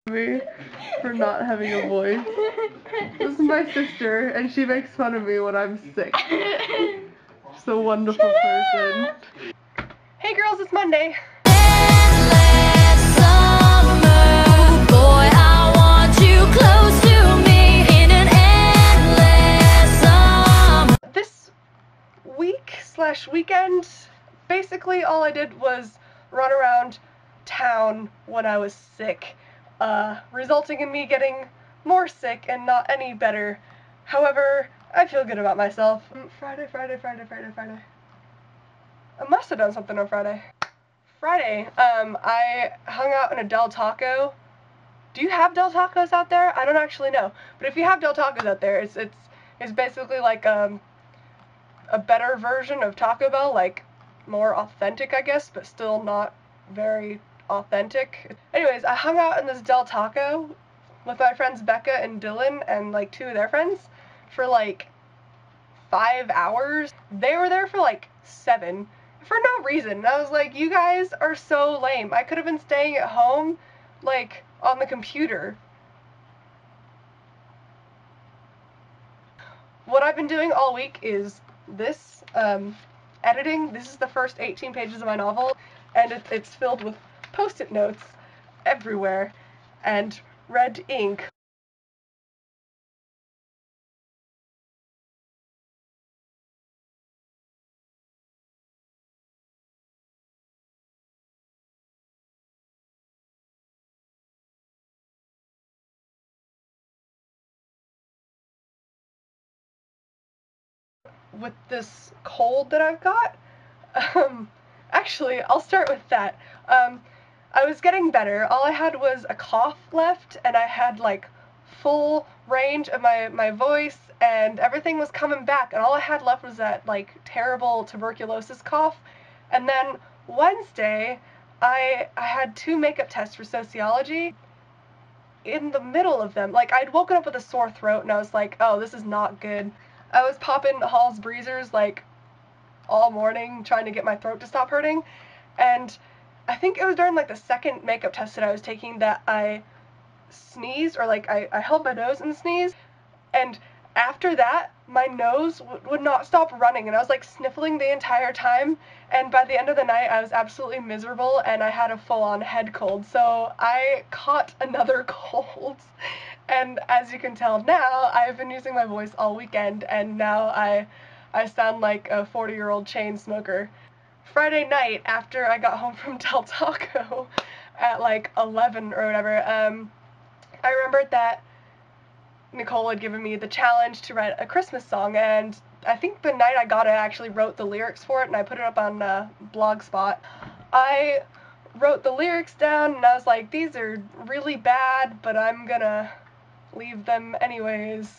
Me for not having a voice. This is my sister, and she makes fun of me when I'm sick. She's a wonderful person. Hey girls, it's Monday. This week/weekend, basically all I did was run around town when I was sick, resulting in me getting more sick and not any better. However, I feel good about myself. Friday. I must have done something on Friday. I hung out in a Del Taco. Do you have Del Tacos out there? I don't actually know. But if you have Del Tacos out there, it's basically like a better version of Taco Bell, like more authentic, I guess, but still not very authentic. Anyways, I hung out in this Del Taco with my friends Becca and Dylan and like two of their friends for like 5 hours. They were there for like 7 for no reason. I was like, you guys are so lame. I could have been staying at home, like, on the computer. What I've been doing all week is this, editing. This is the first 18 pages of my novel, and it's filled with post-it notes everywhere and red ink. With this cold that I've got, actually, I'll start with that. I was getting better. All I had was a cough left, and I had, like, full range of my voice, and everything was coming back, and all I had left was that, like, terrible tuberculosis cough. And then Wednesday, I had 2 makeup tests for sociology. In the middle of them, like, I'd woken up with a sore throat, and I was like, oh, this is not good. I was popping Hall's Breezers, like, all morning trying to get my throat to stop hurting, and I think it was during like the second makeup test that I was taking that I sneezed, or like I held my nose and sneezed, and after that my nose would not stop running, and I was like sniffling the entire time, and by the end of the night I was absolutely miserable and I had a full-on head cold, so I caught another cold. And as you can tell now, I've been using my voice all weekend, and now I sound like a 40-year-old chain smoker. Friday night, after I got home from Del Taco at like 11 or whatever, I remembered that Nicole had given me the challenge to write a Christmas song, and I think the night I got it, I actually wrote the lyrics for it, and I put it up on Blogspot. I wrote the lyrics down, and I was like, these are really bad, but I'm gonna leave them anyways.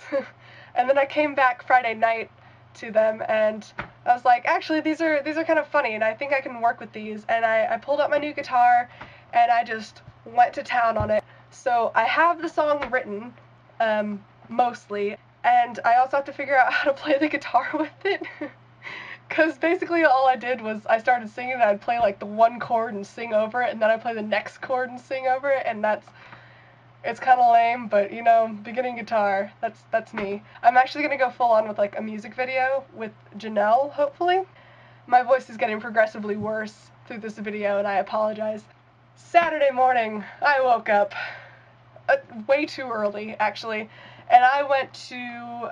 And then I came back Friday night to them, and I was like, actually, these are kind of funny, and I think I can work with these. And I pulled out my new guitar, and I just went to town on it. So I have the song written, mostly, and I also have to figure out how to play the guitar with it. Because basically all I did was I started singing, and I'd play like the one chord and sing over it, and then I'd play the next chord and sing over it, and it's kind of lame, but you know, beginning guitar, that's me. I'm actually gonna go full on with like a music video with Janelle, hopefully. My voice is getting progressively worse through this video, and I apologize. Saturday morning, I woke up way too early, actually, and I went to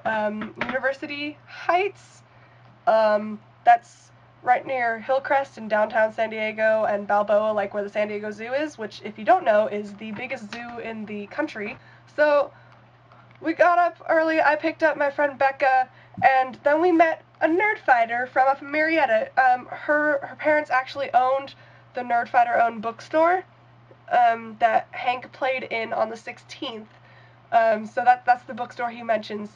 University Heights. That's right near Hillcrest in downtown San Diego, and Balboa, like where the San Diego Zoo is, which, if you don't know, is the biggest zoo in the country. So we got up early, I picked up my friend Becca, and then we met a nerdfighter from up in Marietta. Her parents actually owned the nerdfighter-owned bookstore that Hank played in on the 16th. So that's the bookstore he mentions.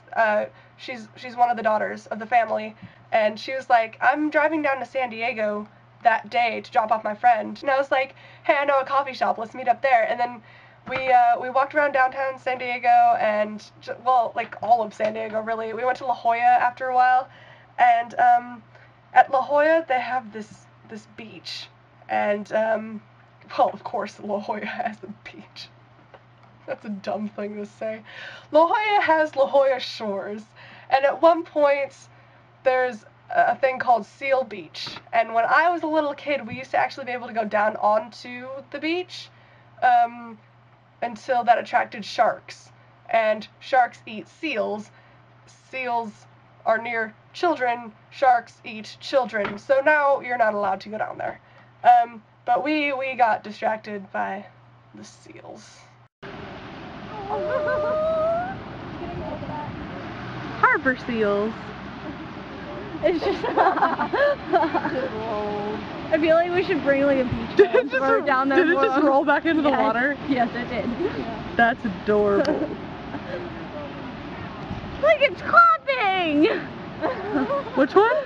She's one of the daughters of the family, and she was like, I'm driving down to San Diego that day to drop off my friend. And I was like, hey, I know a coffee shop, let's meet up there. And then we walked around downtown San Diego, and, well, like all of San Diego, really. We went to La Jolla after a while, and at La Jolla they have this beach, and well, of course La Jolla has a beach. That's a dumb thing to say. La Jolla has La Jolla Shores, and at one point there's a thing called Seal Beach, and when I was a little kid we used to actually be able to go down onto the beach until that attracted sharks, and sharks eat seals. Seals are near children, sharks eat children, so now you're not allowed to go down there. But we got distracted by the seals. Harbor seals. It's just I feel like we should bring like a beach ball down there. Did it just roll back into the water? Yes, it did. Yeah. That's adorable. Like it's clapping! Which one?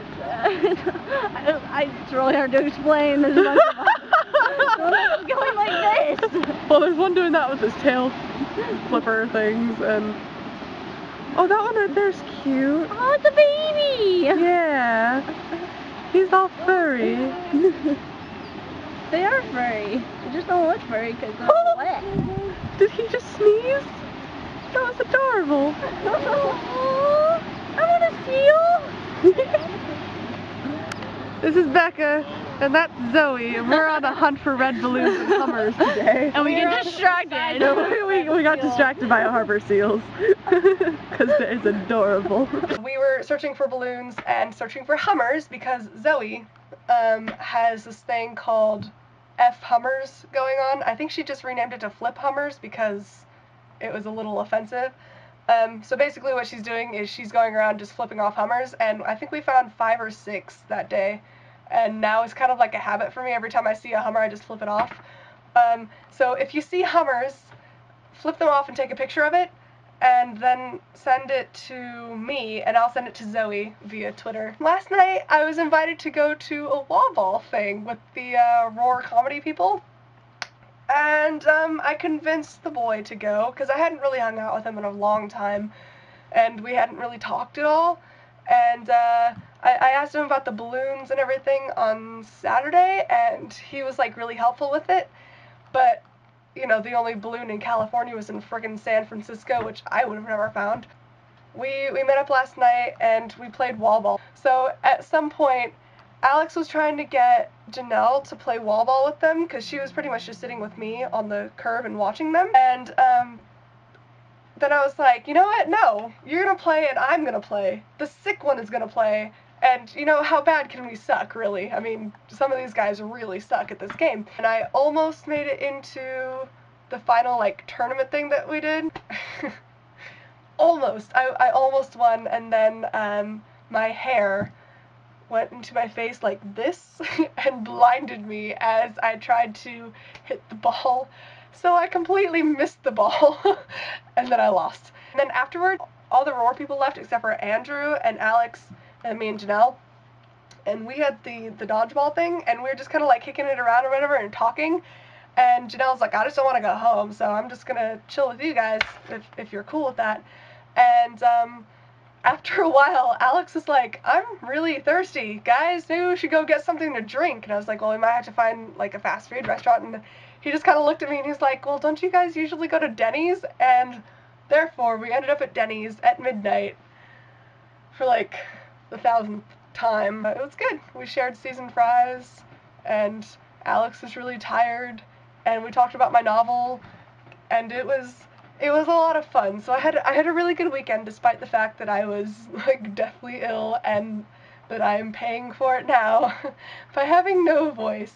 It's really hard to explain. There's a bunch of us. It's going like this. Well, there's one doing that with his tail flipper things, and oh, that one right there's cute. Oh, it's a baby! Yeah. He's all furry. They are furry. They just don't look furry because they're wet. Did he just sneeze? That was adorable. I want a seal! This is Becca, and that's Zoe, and we're on a hunt for red balloons and hummers today. And we get distracted. We got distracted by harbor seals, because it's adorable. We were searching for balloons and searching for hummers because Zoe has this thing called F Hummers going on. I think she just renamed it to Flip Hummers because it was a little offensive. So basically what she's doing is she's going around just flipping off Hummers, and I think we found 5 or 6 that day, and now it's kind of like a habit for me. Every time I see a Hummer I just flip it off. So if you see Hummers, flip them off and take a picture of it, and then send it to me, and I'll send it to Zoe via Twitter. Last night I was invited to go to a wall ball thing with the Roar comedy people. And I convinced the boy to go, because I hadn't really hung out with him in a long time, and we hadn't really talked at all. And I asked him about the balloons and everything on Saturday, and he was like really helpful with it. But, you know, the only balloon in California was in frickin' San Francisco, which I would have never found. We met up last night, and we played wall ball. So at some point, Alex was trying to get Janelle to play wall ball with them, because she was pretty much just sitting with me on the curb and watching them. And then I was like, you know what? No, you're gonna play and I'm gonna play. The sick one is gonna play. And, you know, how bad can we suck, really? I mean, some of these guys really suck at this game. And I almost made it into the final, like, tournament thing that we did. Almost. I almost won, and then my hair went into my face like this and blinded me as I tried to hit the ball. So I completely missed the ball, and then I lost. And then afterward, all the Roar people left except for Andrew and Alex and me and Janelle. And we had the dodgeball thing, and we were just kind of like kicking it around or whatever and talking. And Janelle's like, I just don't want to go home, so I'm just gonna chill with you guys if you're cool with that. And after a while, Alex was like, I'm really thirsty. Guys, maybe we should go get something to drink. And I was like, well, we might have to find, like, a fast food restaurant. And he just kind of looked at me and he's like, well, don't you guys usually go to Denny's? And therefore, we ended up at Denny's at midnight for, like, the 1000th time. It was good. We shared seasoned fries, and Alex was really tired, and we talked about my novel, and it was a lot of fun. So I had a really good weekend, despite the fact that I was, like, deathly ill and that I am paying for it now by having no voice.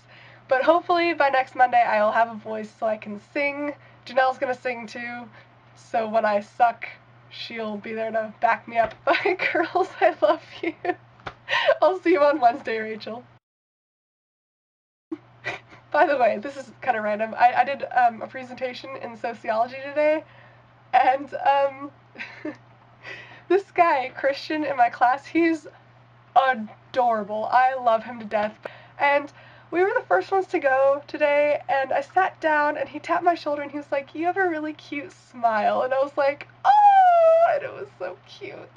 But hopefully by next Monday I'll have a voice so I can sing. Janelle's gonna sing too, so when I suck, she'll be there to back me up. Bye, girls, I love you. I'll see you on Wednesday, Rachel. By the way, this is kind of random. I did a presentation in sociology today, and this guy, Christian, in my class, he's adorable. I love him to death. And we were the first ones to go today, and I sat down, and he tapped my shoulder, and he was like, you have a really cute smile. And I was like, oh, and it was so cute.